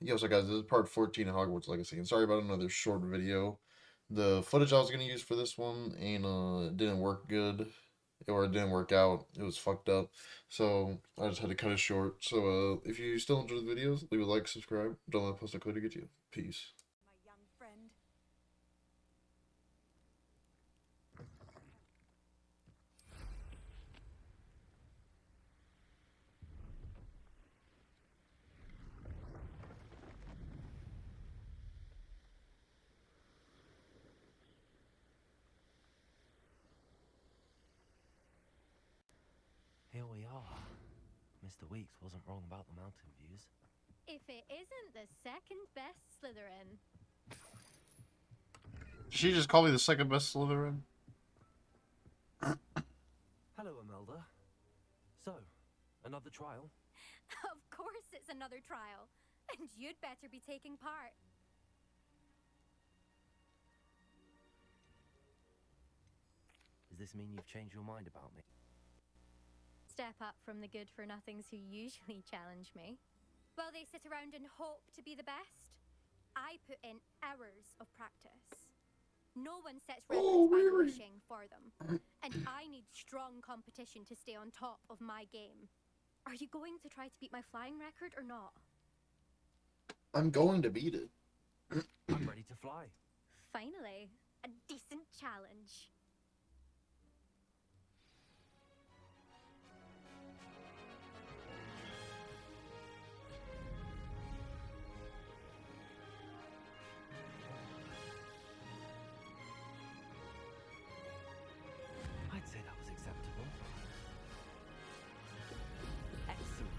Yo, so guys, this is part 14 of Hogwarts Legacy, and sorry about another short video. The footage I was gonna use for this one ain't didn't work good, or it didn't work out. It was fucked up, so I just had to cut it short. So if you still enjoy the videos, leave a like, subscribe. Don't let post a code to get you. Peace. My young friend. Here we are. Mr. Weeks wasn't wrong about the mountain views. If it isn't the second best Slytherin. Did she just call me the second best Slytherin? Hello, Imelda. So, another trial? Of course it's another trial. And you'd better be taking part. Does this mean you've changed your mind about me? Step up from the good-for-nothings who usually challenge me. While they sit around and hope to be the best, I put in hours of practice. No one sets records by wishing for them. And I need strong competition to stay on top of my game. Are you going to try to beat my flying record or not? I'm going to beat it. I'm ready to fly. Finally, a decent challenge. I'd say that was acceptable. Excellent.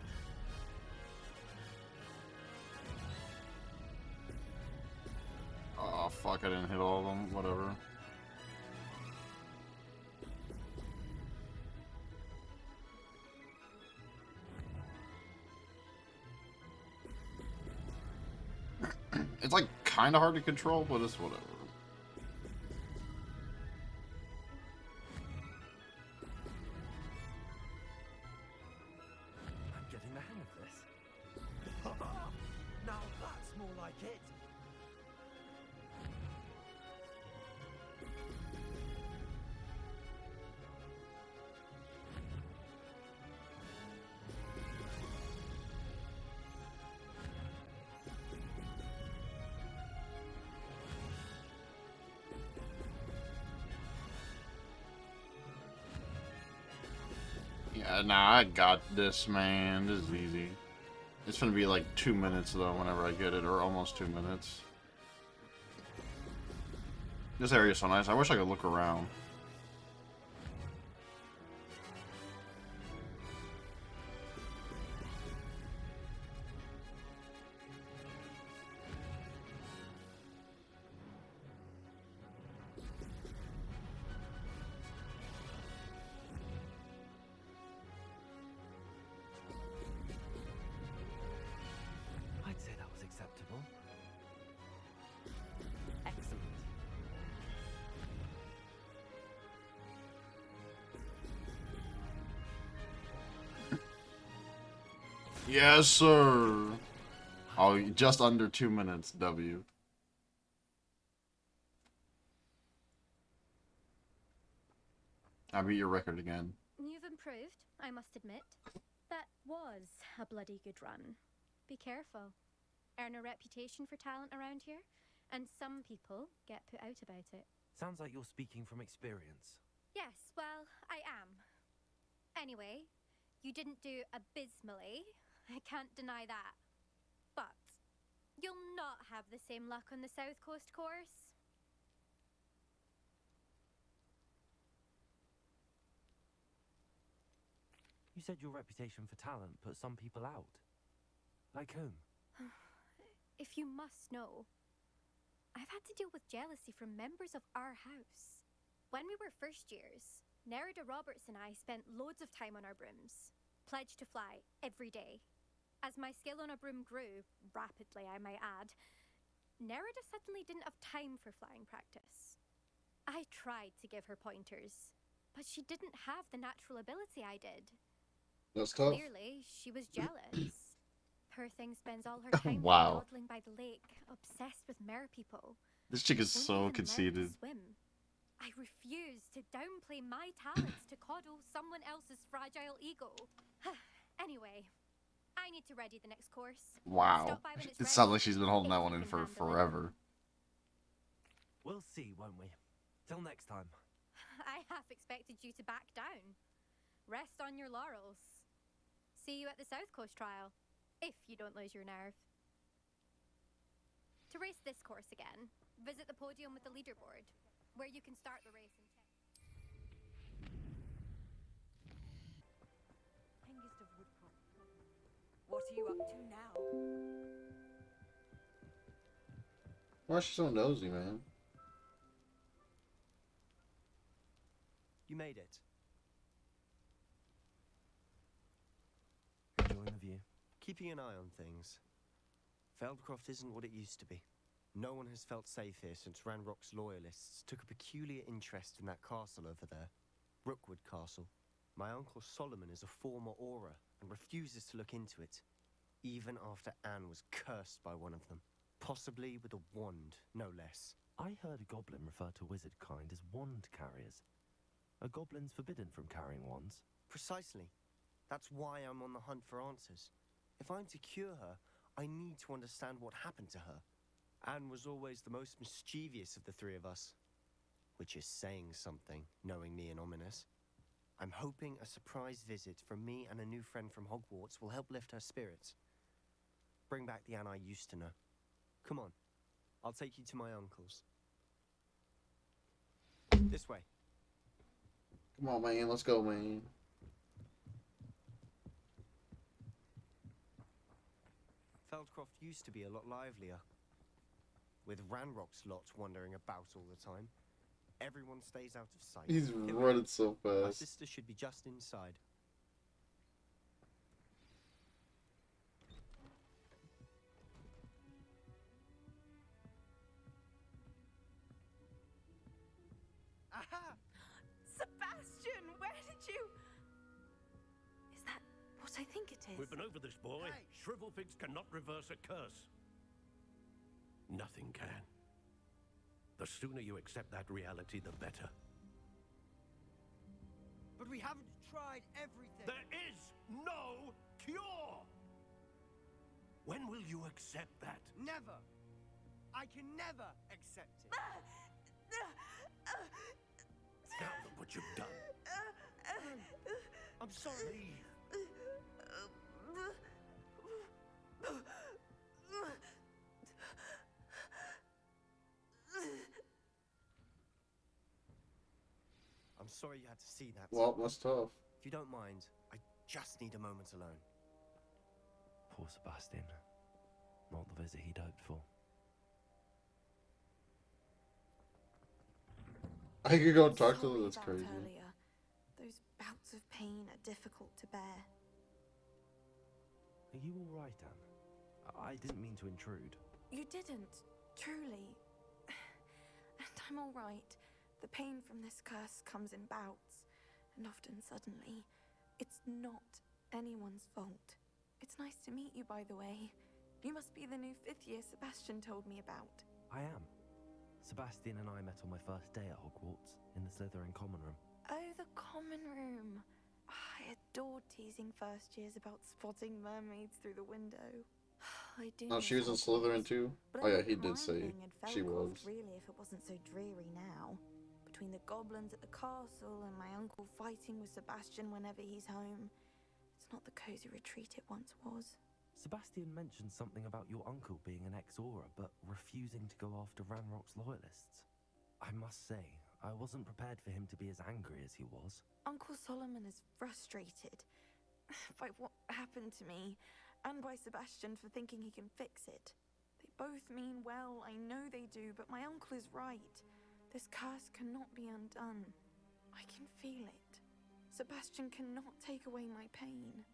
Oh fuck! I didn't hit all of them. Whatever. It's like kind of hard to control, but it's whatever. I'm getting the hang of this. Now that's more like it. Yeah, nah, I got this, man. This is easy. It's gonna be like 2 minutes though, whenever I get it, or almost 2 minutes. This area's so nice. I wish I could look around. I'd say that was acceptable. Excellent. Yes, sir. Oh, just under 2 minutes, W. I beat your record again. You've improved, I must admit. That was a bloody good run. Be careful. Earn a reputation for talent around here, and some people get put out about it. Sounds like you're speaking from experience. Yes, well, I am. Anyway, you didn't do abysmally. I can't deny that. But you'll not have the same luck on the South Coast course. You said your reputation for talent put some people out. Like whom? If you must know, I've had to deal with jealousy from members of our house. When we were first years, Nerida Roberts and I spent loads of time on our brooms, pledged to fly every day. As my skill on a broom grew, rapidly I might add, Nerida suddenly didn't have time for flying practice. I tried to give her pointers, but she didn't have the natural ability I did. That's tough. Clearly, she was jealous. Poor thing spends all her time Wow. dawdling by the lake, obsessed with mer people. This chick is Won't so even learn to conceited. swim. I refuse to downplay my talents to coddle someone else's fragile ego. Anyway, I need to ready the next course. Wow. Stop by when it's It ready, sounds like she's been holding if that one you in can for handle it. forever. We'll see, won't we? Till next time. I half expected you to back down. Rest on your laurels. See you at the South Coast trial, if you don't lose your nerve. To race this course again, visit the podium with the leaderboard, where you can start the race and check. Youngest of woodcraft. What are you up to now? Why is she so nosy, man? You made it. Enjoying the view. Keeping an eye on things. Feldcroft isn't what it used to be. No one has felt safe here since Ranrock's loyalists took a peculiar interest in that castle over there. Rookwood Castle. My uncle Solomon is a former Auror and refuses to look into it, even after Anne was cursed by one of them. Possibly with a wand, no less. I heard a goblin refer to wizard kind as wand carriers. Are goblins forbidden from carrying wands? Precisely. That's why I'm on the hunt for answers. If I'm to cure her, I need to understand what happened to her. Anne was always the most mischievous of the three of us. Which is saying something, knowing me and Ominous. I'm hoping a surprise visit from me and a new friend from Hogwarts will help lift her spirits. Bring back the Anne I used to know. Come on, I'll take you to my uncle's. This way. Come on, man. Let's go, man. Feldcroft used to be a lot livelier. With Ranrock's lot wandering about all the time. Everyone stays out of sight. He's Here we are. running so My fast. sister should be just inside. Aha! Sebastian, where did you... Is that what I think it is? We've been over this, boy. Hey. Shrivelfigs cannot reverse a curse. Nothing can. The sooner you accept that reality, the better. But we haven't tried everything. There is no cure! When will you accept that? Never. I can never accept it. Now look what you've done. I'm sorry. I'm sorry you had to see that. Well, that's tough. If you don't mind, I just need a moment alone. Poor Sebastian. Not the visit he'd hoped for. I could go and talk to Sorry them. That's about crazy. earlier. Those bouts of pain are difficult to bear. Are you all right, Anne? I didn't mean to intrude. You didn't, truly. And I'm all right. The pain from this curse comes in bouts, and often suddenly. It's not anyone's fault. It's nice to meet you, by the way. You must be the new 5th year Sebastian told me about. I am. Sebastian and I met on my first day at Hogwarts, in the Slytherin common room. Oh, the common room. I adored teasing first years about spotting mermaids through the window. I do. Oh, she was in miss Slytherin Hogwarts, too? but Oh I yeah, wouldn't he did mind say being in she Feldcroft, was. really, if it wasn't so dreary now. Between the goblins at the castle and my uncle fighting with Sebastian whenever he's home, it's not the cozy retreat it once was. Sebastian mentioned something about your uncle being an ex-Auror, but refusing to go after Ranrock's loyalists. I must say, I wasn't prepared for him to be as angry as he was. Uncle Solomon is frustrated by what happened to me, and by Sebastian for thinking he can fix it. They both mean well, I know they do, but my uncle is right. This curse cannot be undone. I can feel it. Sebastian cannot take away my pain.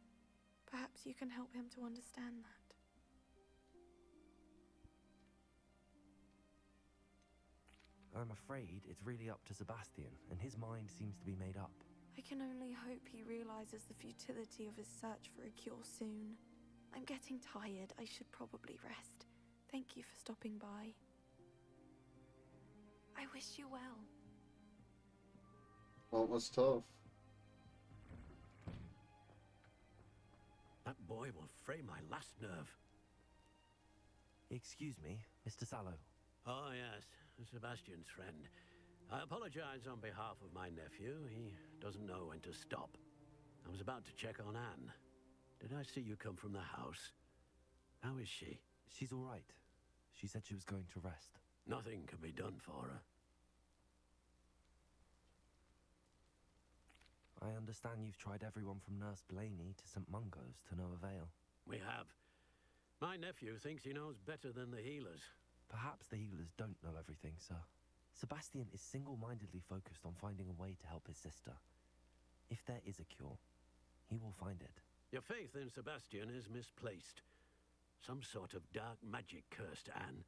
Perhaps you can help him to understand that. I'm afraid it's really up to Sebastian, and his mind seems to be made up. I can only hope he realizes the futility of his search for a cure soon. I'm getting tired. I should probably rest. Thank you for stopping by. I wish you well. Well, it was tough. That boy will fray my last nerve. Excuse me, Mr. Sallow. Oh, yes, Sebastian's friend. I apologize on behalf of my nephew. He doesn't know when to stop. I was about to check on Anne. Did I see you come from the house? How is she? She's all right. She said she was going to rest. Nothing can be done for her. I understand you've tried everyone from Nurse Blaney to St. Mungo's to no avail. We have. My nephew thinks he knows better than the healers. Perhaps the healers don't know everything, sir. Sebastian is single-mindedly focused on finding a way to help his sister. If there is a cure, he will find it. Your faith in Sebastian is misplaced. Some sort of dark magic cursed Anne,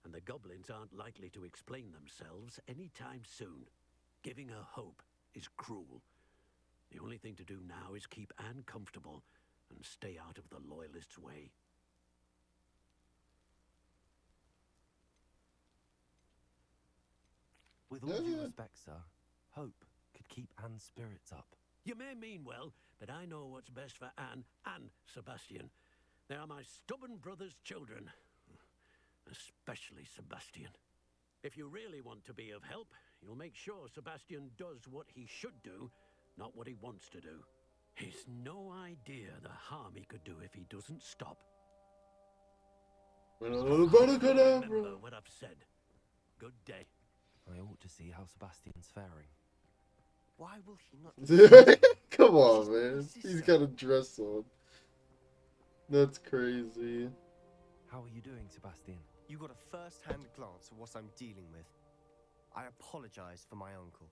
and the goblins aren't likely to explain themselves anytime soon. Giving her hope is cruel. The only thing to do now is keep Anne comfortable and stay out of the Loyalists' way. With all due respect, sir, hope could keep Anne's spirits up. You may mean well, but I know what's best for Anne and Sebastian. They are my stubborn brother's children. Especially Sebastian. If you really want to be of help, you'll make sure Sebastian does what he should do, not what he wants to do. He's no idea the harm he could do if he doesn't stop. Remember what I've said. Good day. I ought to see how Sebastian's faring. Why will he not? Come on, man. He's got a dress on. That's crazy. How are you doing, Sebastian? You got a first-hand glance of what I'm dealing with. I apologize for my uncle.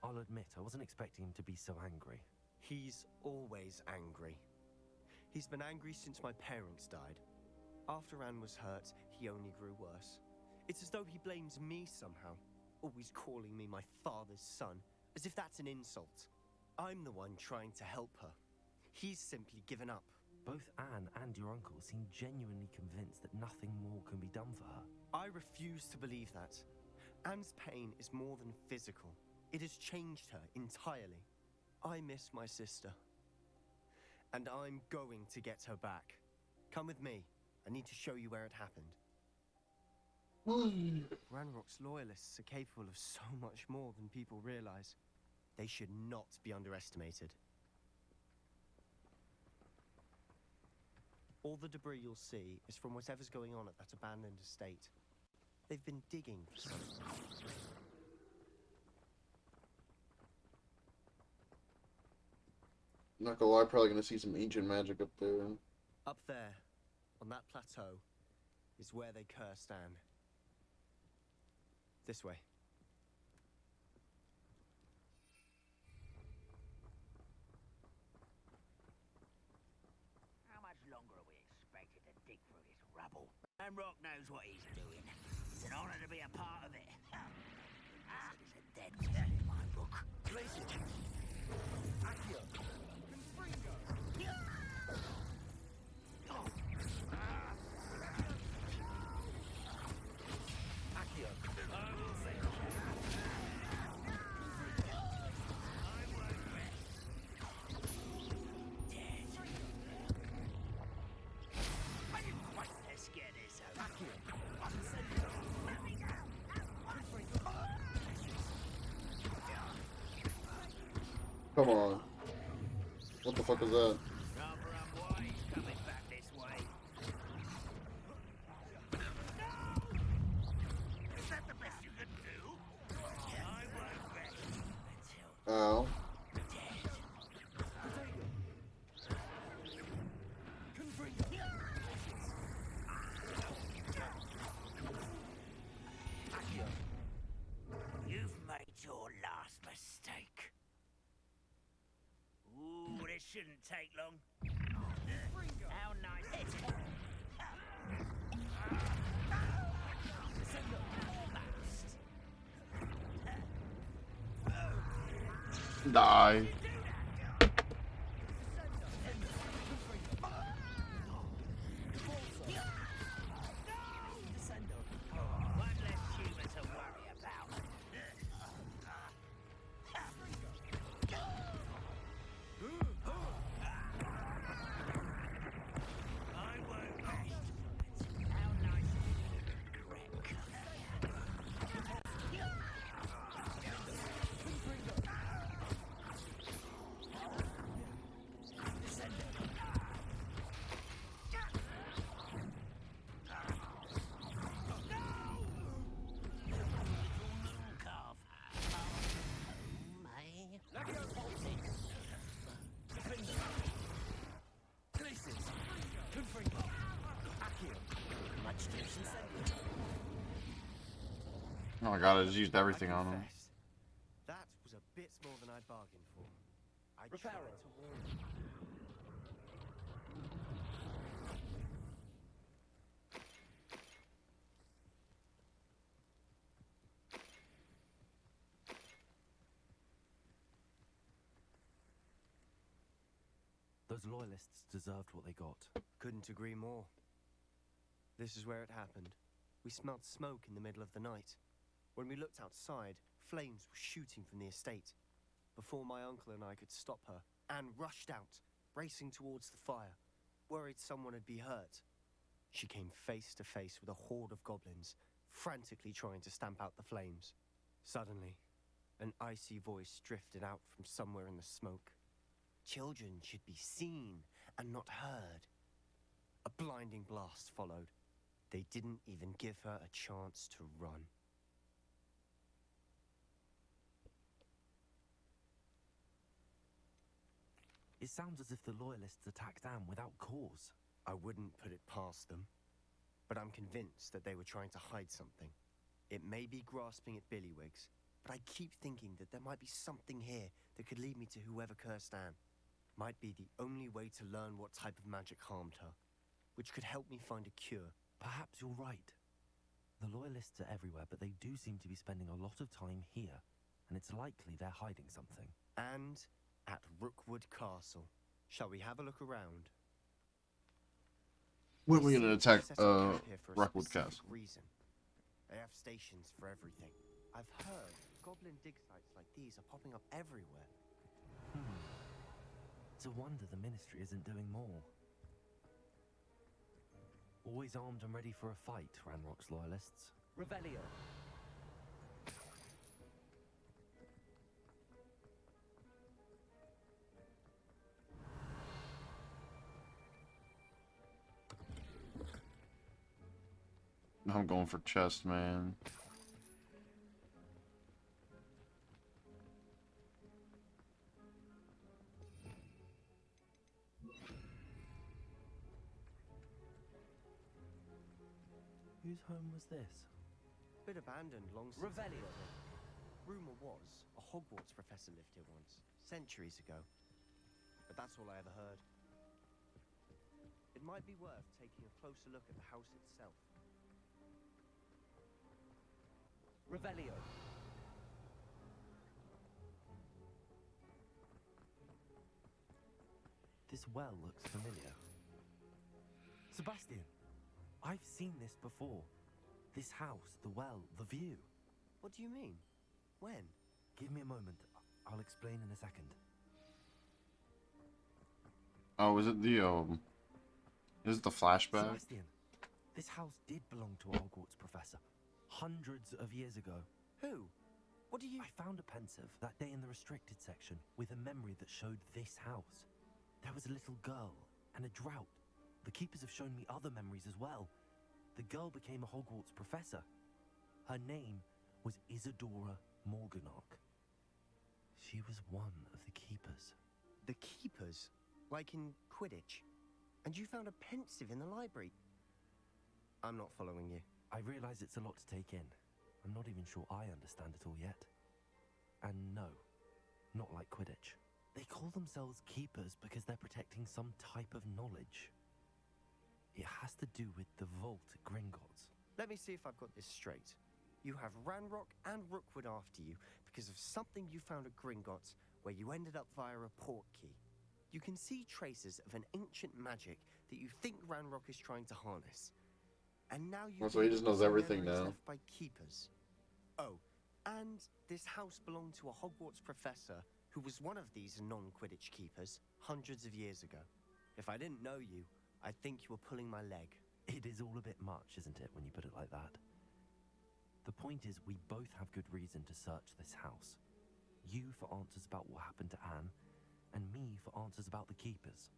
I'll admit, I wasn't expecting him to be so angry. He's always angry. He's been angry since my parents died. After Anne was hurt, he only grew worse. It's as though he blames me somehow, always calling me my father's son, as if that's an insult. I'm the one trying to help her. He's simply given up. Both Anne and your uncle seem genuinely convinced that nothing more can be done for her. I refuse to believe that. Anne's pain is more than physical. It has changed her entirely. I miss my sister. And I'm going to get her back. Come with me. I need to show you where it happened. Ranrock's loyalists are capable of so much more than people realize. They should not be underestimated. All the debris you'll see is from whatever's going on at that abandoned estate. They've been digging for something. Not gonna lie, probably gonna see some ancient magic up there. Up there, on that plateau, is where they cursed Anne. This way. How much longer are we expected to dig through this rubble? Ranrock knows what he's doing. It's an honor to be a part of it. This is a dead man in my book. Accio! Confringo! Accio! Let's get this over. Accio! Come on. What the fuck was that? Rather unwise coming back this way. No! Is that the best you can do? I won't rest until Ow. dead. You've made your last mistake. Ooh, this shouldn't take long. How nice is it? Die. Oh my god, I just used everything I on him. confess, that was a bit more than I bargained for. I tried to warn you. Those loyalists deserved what they got. Couldn't agree more. This is where it happened. We smelled smoke in the middle of the night. When we looked outside, flames were shooting from the estate. Before my uncle and I could stop her, Anne rushed out, racing towards the fire, worried someone had been hurt. She came face to face with a horde of goblins, frantically trying to stamp out the flames. Suddenly, an icy voice drifted out from somewhere in the smoke. Children should be seen and not heard. A blinding blast followed. They didn't even give her a chance to run. It sounds as if the loyalists attacked Anne without cause. I wouldn't put it past them, but I'm convinced that they were trying to hide something. It may be grasping at Billywigs, but I keep thinking that there might be something here that could lead me to whoever cursed Anne. Might be the only way to learn what type of magic harmed her, which could help me find a cure. Perhaps you're right. The loyalists are everywhere, but they do seem to be spending a lot of time here, and it's likely they're hiding something. And at Rookwood Castle. Shall we have a look around? When are we gonna attack Set up camp here for a Rockwood specific Castle? reason. They have stations for everything. I've heard goblin dig sites like these are popping up everywhere. It's a wonder the Ministry isn't doing more. Always armed and ready for a fight, Ranrock's loyalists. Revelio. I'm going for chest, man. Whose home was this? Bit abandoned long since. Revelio. Rumor was a Hogwarts professor lived here once, centuries ago. But that's all I ever heard. It might be worth taking a closer look at the house itself. Revelio. This well looks familiar. Sebastian, I've seen this before. This house, the well, the view. What do you mean? When? Give me a moment. I'll explain in a second. Oh, is it the flashback? Sebastian, this house did belong to a Hogwarts professor. Hundreds of years ago. Who? What do you... I found a pensive that day in the restricted section with a memory that showed this house. There was a little girl and a drought. The keepers have shown me other memories as well. The girl became a Hogwarts professor. Her name was Isadora Morganach. She was one of the keepers. The keepers? Like in Quidditch? And you found a pensive in the library? I'm not following you. I realize it's a lot to take in. I'm not even sure I understand it all yet. And no, not like Quidditch. They call themselves keepers because they're protecting some type of knowledge. It has to do with the vault at Gringotts. Let me see if I've got this straight. You have Ranrock and Rookwood after you because of something you found at Gringotts where you ended up via a port key. You can see traces of an ancient magic that you think Ranrock is trying to harness. And now you... Oh, so he just knows everything now. Left by keepers. Oh, and this house belonged to a Hogwarts professor who was one of these non-Quidditch keepers hundreds of years ago. If I didn't know you, I'd think you were pulling my leg. It is all a bit much, isn't it, when you put it like that? The point is, we both have good reason to search this house. You for answers about what happened to Anne, and me for answers about the keepers.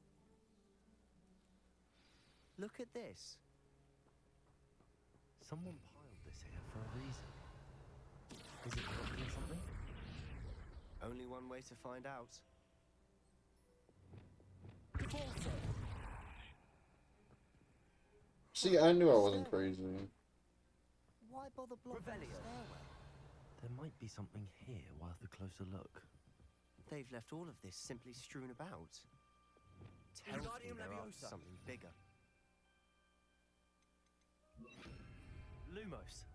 Look at this. Someone piled this here for a reason. Is it blocking something? Only one way to find out. See, I knew I wasn't crazy. Why bother blocking the Revelio. stairwell? There might be something here worth a closer look. They've left all of this simply strewn about. Tells me they're after something bigger. Lumos!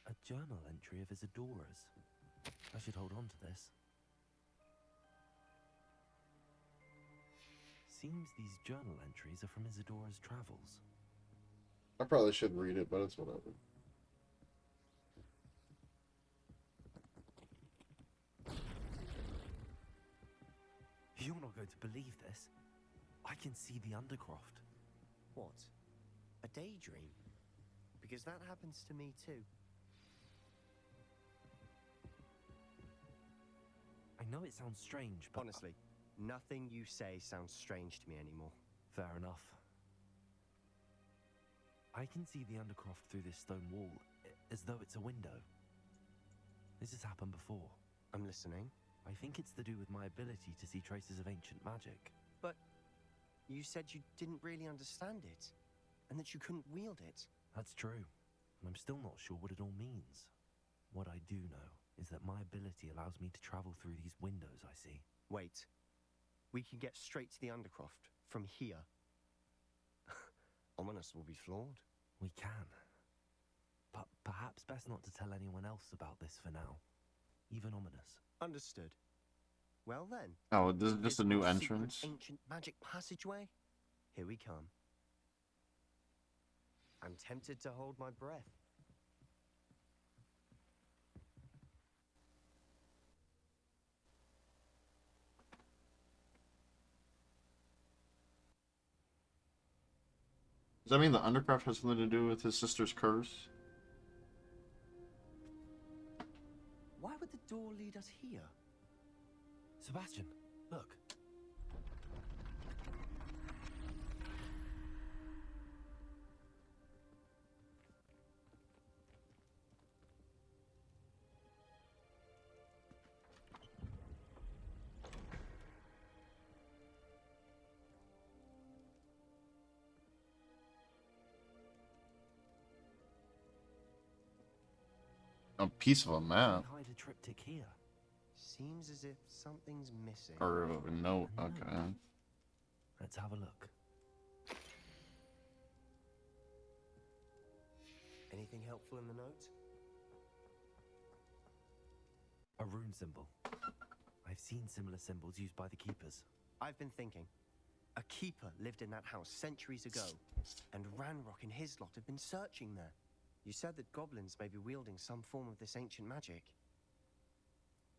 A journal entry of Isadora's. I should hold on to this. Seems these journal entries are from Isadora's travels. I probably should read it, but it's whatever. You're not going to believe this. I can see the Undercroft. What? A daydream? Because that happens to me too. I know it sounds strange, but... Honestly, nothing you say sounds strange to me anymore. Fair enough. I can see the Undercroft through this stone wall, as though it's a window. This has happened before. I'm listening. I think it's to do with my ability to see traces of ancient magic. But you said you didn't really understand it, and that you couldn't wield it. That's true. And I'm still not sure what it all means. What I do know is that my ability allows me to travel through these windows I see. Wait. We can get straight to the Undercroft from here. Ominous will be floored. We can. But perhaps best not to tell anyone else about this for now. Even Ominous. Understood. Well then. Oh, this is just a new our secret entrance. Ancient magic passageway? Here we come. I'm tempted to hold my breath. Does that mean the Undercroft has something to do with his sister's curse? Why would the door lead us here? Sebastian, look. A piece of a map. Hide a triptych here. Seems as if something's missing. Or a note, okay. Let's have a look. Anything helpful in the note? A rune symbol. I've seen similar symbols used by the keepers. I've been thinking. A keeper lived in that house centuries ago, and Ranrock and his lot have been searching there. You said that goblins may be wielding some form of this ancient magic.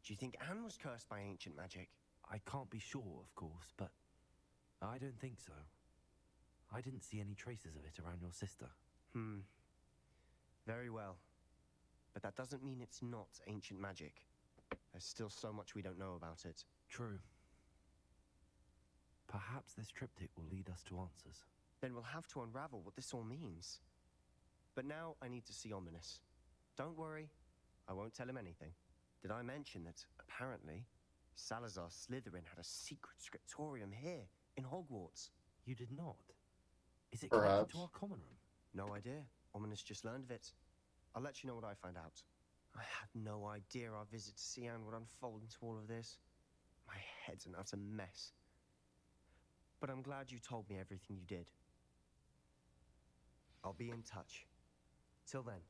Do you think Anne was cursed by ancient magic? I can't be sure, of course, but I don't think so. I didn't see any traces of it around your sister. Very well. But that doesn't mean it's not ancient magic. There's still so much we don't know about it. True. Perhaps this triptych will lead us to answers. Then we'll have to unravel what this all means. But now I need to see Ominous. Don't worry, I won't tell him anything. Did I mention that, apparently, Salazar Slytherin had a secret scriptorium here, in Hogwarts? You did not? Is it Perhaps. connected to our common room? No idea. Ominous just learned of it. I'll let you know what I find out. I had no idea our visit to Sian would unfold into all of this. My head's an utter mess. But I'm glad you told me everything you did. I'll be in touch. Till then.